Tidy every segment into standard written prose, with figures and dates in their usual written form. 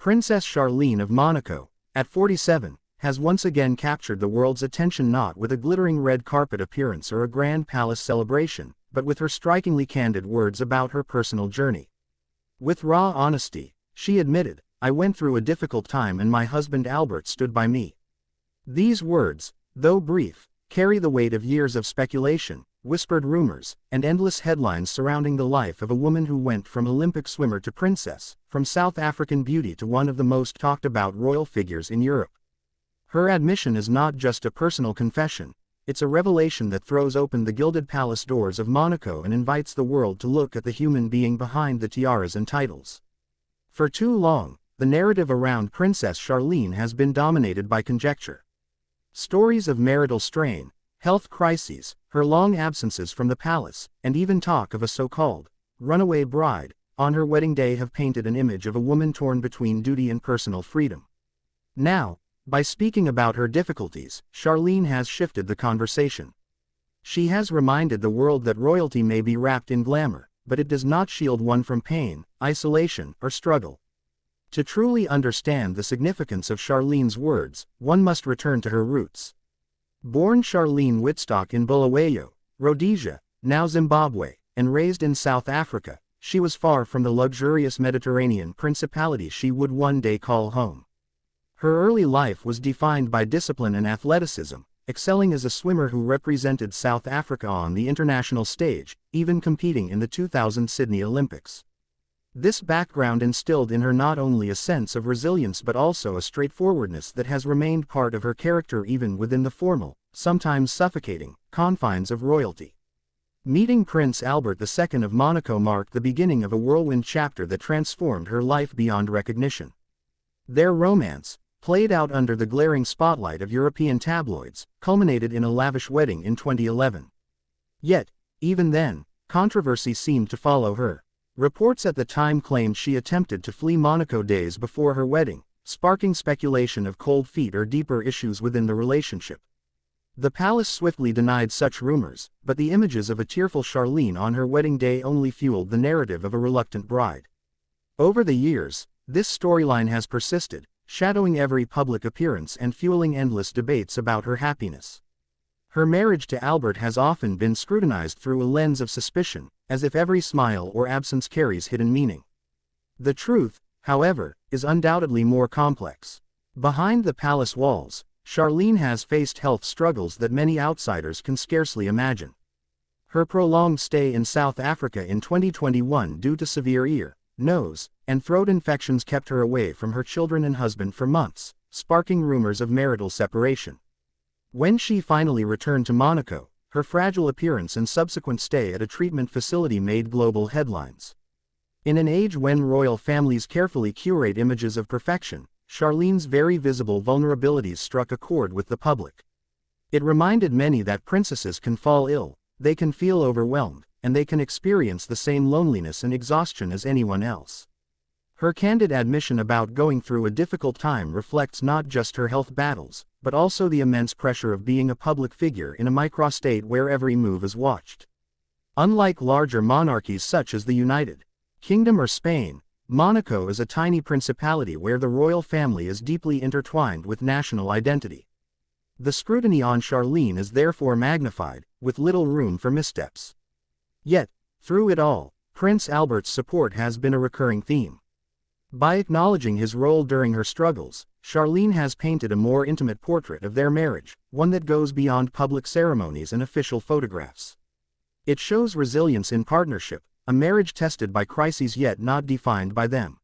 Princess Charlene of Monaco, at 47, has once again captured the world's attention not with a glittering red carpet appearance or a grand palace celebration, but with her strikingly candid words about her personal journey. With raw honesty, she admitted, "I went through a difficult time and my husband Albert stood by me." These words, though brief, carry the weight of years of speculation, whispered rumors, and endless headlines surrounding the life of a woman who went from Olympic swimmer to princess, from South African beauty to one of the most talked about royal figures in Europe. Her admission is not just a personal confession, it's a revelation that throws open the gilded palace doors of Monaco and invites the world to look at the human being behind the tiaras and titles. For too long, the narrative around Princess Charlene has been dominated by conjecture. Stories of marital strain, health crises, her long absences from the palace, and even talk of a so-called runaway bride on her wedding day have painted an image of a woman torn between duty and personal freedom. Now, by speaking about her difficulties, Charlene has shifted the conversation. She has reminded the world that royalty may be wrapped in glamour, but it does not shield one from pain, isolation, or struggle. To truly understand the significance of Charlene's words, one must return to her roots. Born Charlene Wittstock in Bulawayo, Rhodesia, now Zimbabwe, and raised in South Africa, she was far from the luxurious Mediterranean principality she would one day call home. Her early life was defined by discipline and athleticism, excelling as a swimmer who represented South Africa on the international stage, even competing in the 2000 Sydney Olympics. This background instilled in her not only a sense of resilience but also a straightforwardness that has remained part of her character even within the formal, sometimes suffocating, confines of royalty. Meeting Prince Albert II of Monaco marked the beginning of a whirlwind chapter that transformed her life beyond recognition. Their romance, played out under the glaring spotlight of European tabloids, culminated in a lavish wedding in 2011. Yet, even then, controversy seemed to follow her. Reports at the time claimed she attempted to flee Monaco days before her wedding, sparking speculation of cold feet or deeper issues within the relationship. The palace swiftly denied such rumors, but the images of a tearful Charlene on her wedding day only fueled the narrative of a reluctant bride. Over the years, this storyline has persisted, shadowing every public appearance and fueling endless debates about her happiness. Her marriage to Albert has often been scrutinized through a lens of suspicion, as if every smile or absence carries hidden meaning. The truth, however, is undoubtedly more complex. Behind the palace walls, Charlene has faced health struggles that many outsiders can scarcely imagine. Her prolonged stay in South Africa in 2021 due to severe ear, nose, and throat infections kept her away from her children and husband for months, sparking rumors of marital separation. When she finally returned to Monaco, her fragile appearance and subsequent stay at a treatment facility made global headlines. In an age when royal families carefully curate images of perfection, Charlene's very visible vulnerabilities struck a chord with the public. It reminded many that princesses can fall ill, they can feel overwhelmed, and they can experience the same loneliness and exhaustion as anyone else. Her candid admission about going through a difficult time reflects not just her health battles, but also the immense pressure of being a public figure in a microstate where every move is watched. Unlike larger monarchies such as the United Kingdom or Spain, Monaco is a tiny principality where the royal family is deeply intertwined with national identity. The scrutiny on Charlene is therefore magnified, with little room for missteps. Yet, through it all, Prince Albert's support has been a recurring theme. By acknowledging his role during her struggles, Charlene has painted a more intimate portrait of their marriage, one that goes beyond public ceremonies and official photographs. It shows resilience in partnership, a marriage tested by crises yet not defined by them.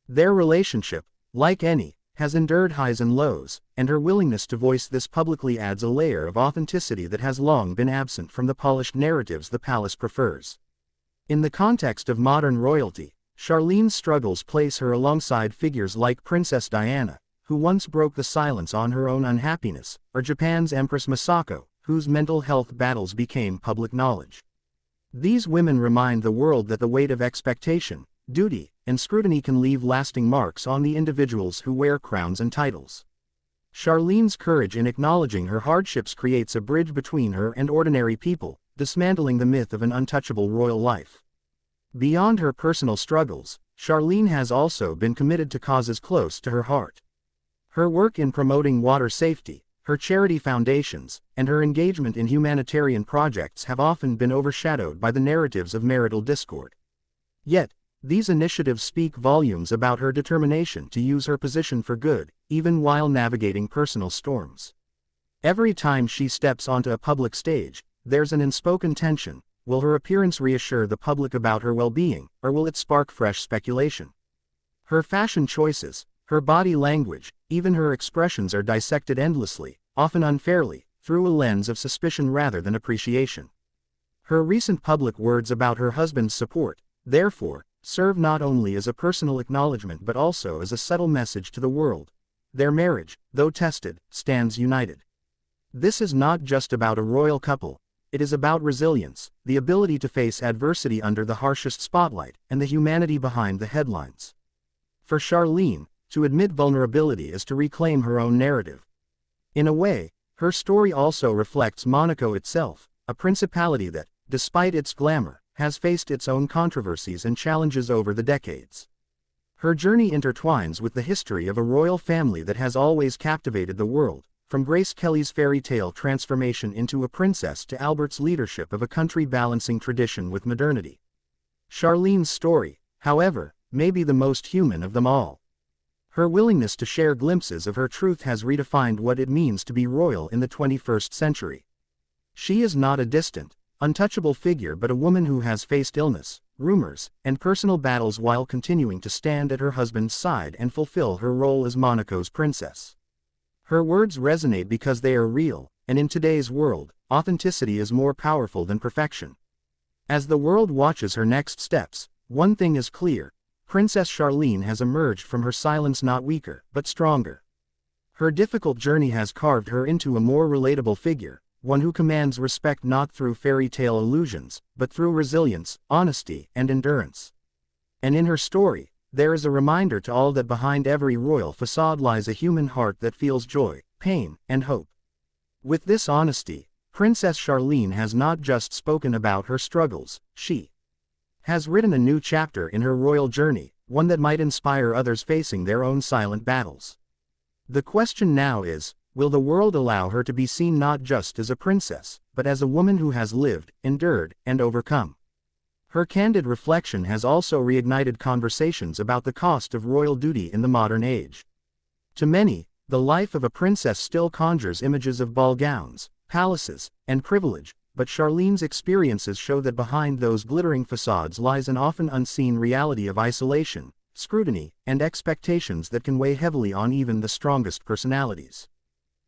Their relationship, like any, has endured highs and lows, and her willingness to voice this publicly adds a layer of authenticity that has long been absent from the polished narratives the palace prefers. In the context of modern royalty, Charlene's struggles place her alongside figures like Princess Diana, who once broke the silence on her own unhappiness, or Japan's Empress Masako, whose mental health battles became public knowledge. These women remind the world that the weight of expectation, duty, and scrutiny can leave lasting marks on the individuals who wear crowns and titles. Charlene's courage in acknowledging her hardships creates a bridge between her and ordinary people, dismantling the myth of an untouchable royal life. Beyond her personal struggles, Charlene has also been committed to causes close to her heart. Her work in promoting water safety, her charity foundations, and her engagement in humanitarian projects have often been overshadowed by the narratives of marital discord. Yet, these initiatives speak volumes about her determination to use her position for good, even while navigating personal storms. Every time she steps onto a public stage, there's an unspoken tension. Will her appearance reassure the public about her well-being, or will it spark fresh speculation? Her fashion choices, her body language, even her expressions are dissected endlessly, often unfairly, through a lens of suspicion rather than appreciation. Her recent public words about her husband's support, therefore, serve not only as a personal acknowledgement but also as a subtle message to the world. Their marriage, though tested, stands united. This is not just about a royal couple. It is about resilience, the ability to face adversity under the harshest spotlight, and the humanity behind the headlines. For Charlene, to admit vulnerability is to reclaim her own narrative. In a way, her story also reflects Monaco itself, a principality that, despite its glamour, has faced its own controversies and challenges over the decades. Her journey intertwines with the history of a royal family that has always captivated the world, from Grace Kelly's fairy tale transformation into a princess to Albert's leadership of a country balancing tradition with modernity. Charlene's story, however, may be the most human of them all. Her willingness to share glimpses of her truth has redefined what it means to be royal in the 21st century. She is not a distant, untouchable figure but a woman who has faced illness, rumors, and personal battles while continuing to stand at her husband's side and fulfill her role as Monaco's princess. Her words resonate because they are real, and in today's world, authenticity is more powerful than perfection. As the world watches her next steps, one thing is clear: Princess Charlene has emerged from her silence not weaker, but stronger. Her difficult journey has carved her into a more relatable figure, one who commands respect not through fairy tale illusions, but through resilience, honesty, and endurance. And in her story, there is a reminder to all that behind every royal facade lies a human heart that feels joy, pain, and hope. With this honesty, Princess Charlene has not just spoken about her struggles, she has written a new chapter in her royal journey, one that might inspire others facing their own silent battles. The question now is, will the world allow her to be seen not just as a princess, but as a woman who has lived, endured, and overcome? Her candid reflection has also reignited conversations about the cost of royal duty in the modern age. To many, the life of a princess still conjures images of ball gowns, palaces, and privilege, but Charlene's experiences show that behind those glittering facades lies an often unseen reality of isolation, scrutiny, and expectations that can weigh heavily on even the strongest personalities.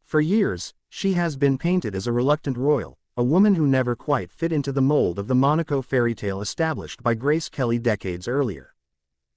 For years, she has been painted as a reluctant royal, a woman who never quite fit into the mold of the Monaco fairy tale established by Grace Kelly decades earlier.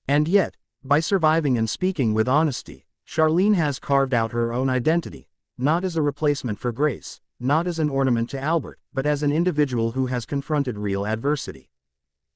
And yet, by surviving and speaking with honesty, Charlene has carved out her own identity, not as a replacement for Grace, not as an ornament to Albert, but as an individual who has confronted real adversity.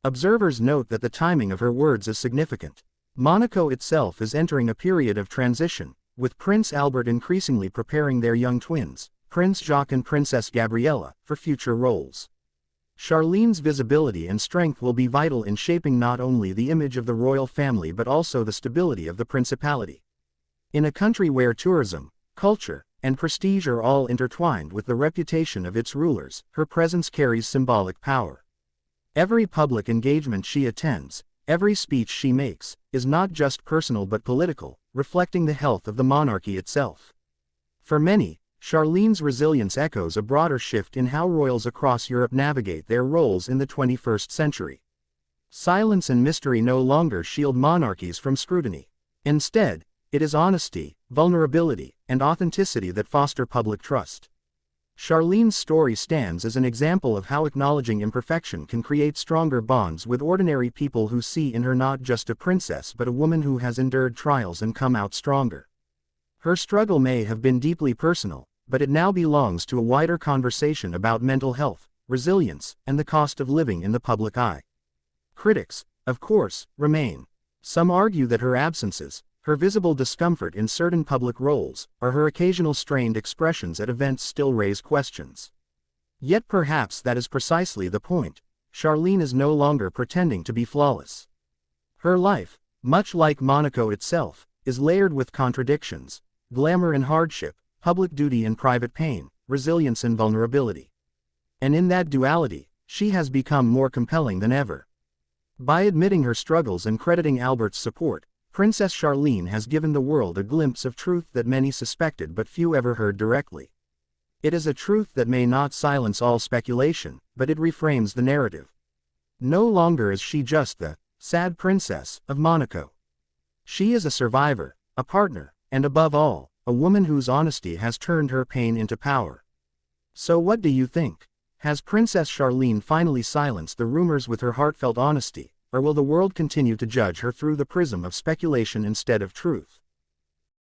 Observers note that the timing of her words is significant. Monaco itself is entering a period of transition, with Prince Albert increasingly preparing their young twins, Prince Jacques and Princess Gabriella, for future roles. Charlene's visibility and strength will be vital in shaping not only the image of the royal family but also the stability of the principality. In a country where tourism, culture, and prestige are all intertwined with the reputation of its rulers, her presence carries symbolic power. Every public engagement she attends, every speech she makes, is not just personal but political, reflecting the health of the monarchy itself. For many, Charlene's resilience echoes a broader shift in how royals across Europe navigate their roles in the 21st century. Silence and mystery no longer shield monarchies from scrutiny. Instead, it is honesty, vulnerability, and authenticity that foster public trust. Charlene's story stands as an example of how acknowledging imperfection can create stronger bonds with ordinary people who see in her not just a princess but a woman who has endured trials and come out stronger. Her struggle may have been deeply personal, but it now belongs to a wider conversation about mental health, resilience, and the cost of living in the public eye. Critics, of course, remain. Some argue that her absences, her visible discomfort in certain public roles, or her occasional strained expressions at events still raise questions. Yet perhaps that is precisely the point. Charlene is no longer pretending to be flawless. Her life, much like Monaco itself, is layered with contradictions: glamour and hardship, public duty and private pain, resilience and vulnerability. And in that duality, she has become more compelling than ever. By admitting her struggles and crediting Albert's support, Princess Charlene has given the world a glimpse of truth that many suspected but few ever heard directly. It is a truth that may not silence all speculation, but it reframes the narrative. No longer is she just the sad princess of Monaco. She is a survivor, a partner, and above all, a woman whose honesty has turned her pain into power. So what do you think? Has Princess Charlene finally silenced the rumors with her heartfelt honesty, or will the world continue to judge her through the prism of speculation instead of truth?